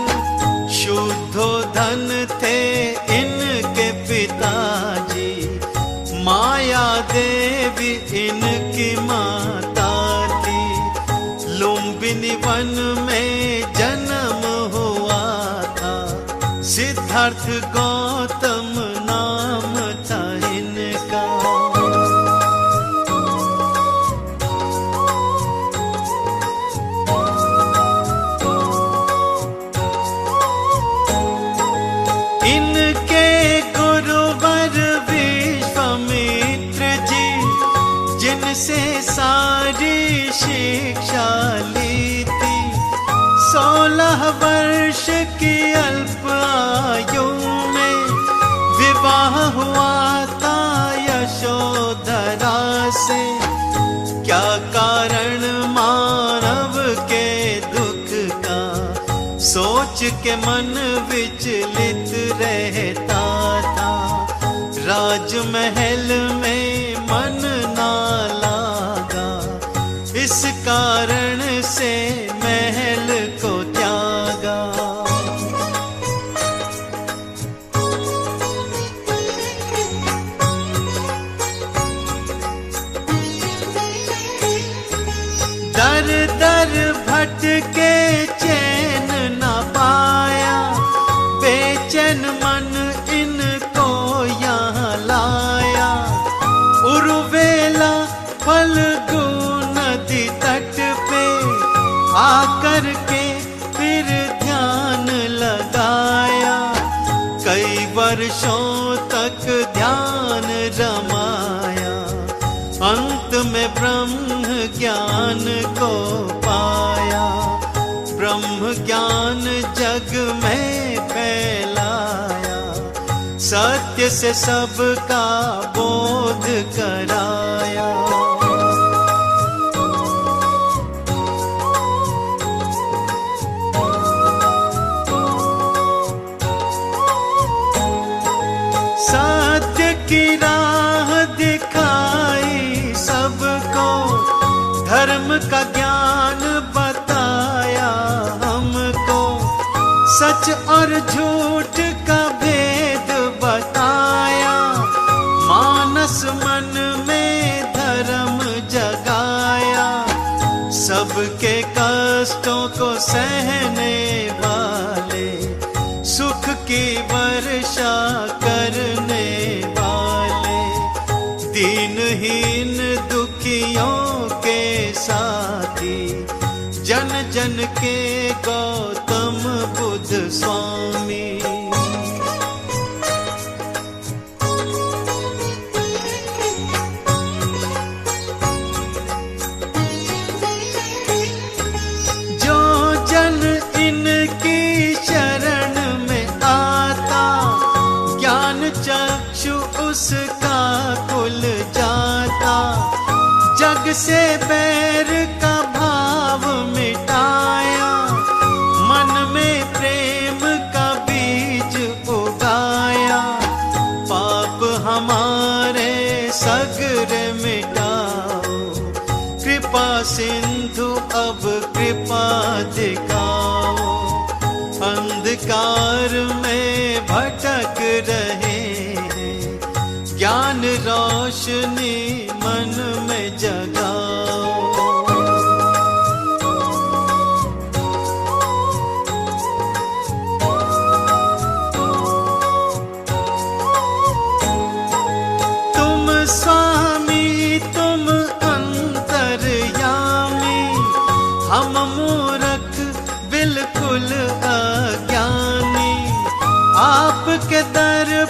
शुद्धोधन थे इनके पिताजी, माया देवी इनकी माता थी। लुम्बिनी वन में जन्म हुआ था, सिद्धार्थ गौतम नाम था इनका। इनके गुरुवर विश्वामित्र जी, जिनसे सारी शिक्षा ली थी। 16 वर्ष की अल्प आयु में विवाह हुआ था यशोधरा से। क्या कारण मानव के दुख का, सोच के मन विचलित रहता था। राजमहल में मन ना लागा, इस कारण से महल को त्यागा। दर दर भटके चैन न पाया, बेचैन मन इनको यहाँ लाया। उर्वेला फल्गु नदी तट पे आकर के फिर ध्यान लगाया। कई वर्षों तक ध्यान रमाया, अंत में ब्रह्म ज्ञान को पाया। ब्रह्म ज्ञान जग में फैलाया, सत्य से सबका बोध कराया। सत्य की राह दिखाई सबको, धर्म का ज्ञान बताया हमको। सच और झूठ का भेद बताया, मानस मन में धर्म जगाया। सबके कष्टों को सहने वाले, सुख की वर्षा करने वाले। दीनहीन दुखियों के साथी, जन जन के गौतम बुद्ध स्वामी। जो जन इनकी शरण में आता, ज्ञान चक्षु उसका खुल जाता। जग से बैर का भाव मिटाया,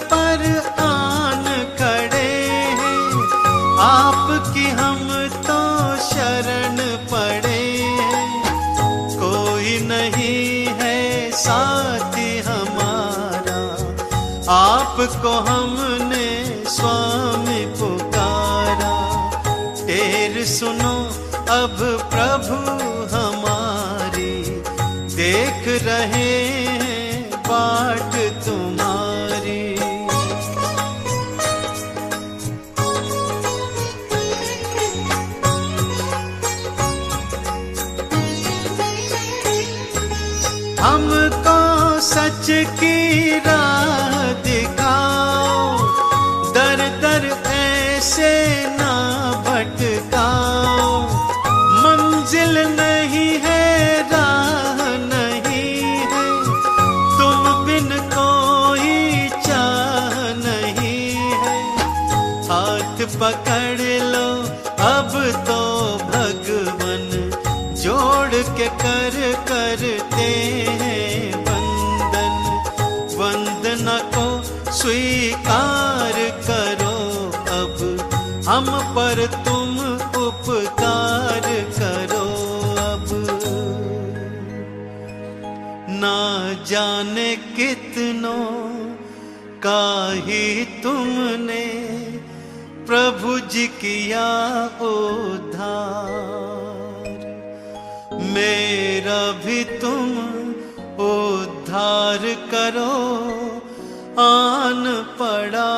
पर आन खड़े हैं, आपकी हम तो शरण पड़े हैं। कोई नहीं है साथी हमारा, आपको हमने स्वामी पुकारा। टेर सुनो अब प्रभु हमारी, देख रहे हैं बाट तुम्हारी। हमको सच की राह दिखाओ, दर दर ऐसे ना भटकाओ। मंजिल नहीं है, राह नहीं है, तुम बिन कोई चाह नहीं है। हाथ पकड़ लो अब तो भगवन, जोड़ के करते हैं वंदन। वंदना को स्वीकार करो अब, हम पर तुम उपकार करो अब। ना जाने कितनों का ही तुमने प्रभु जी किया उद्धार, मेरा भी तुम उद्धार करो, आन पड़ा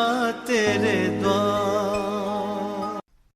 तेरे द्वार।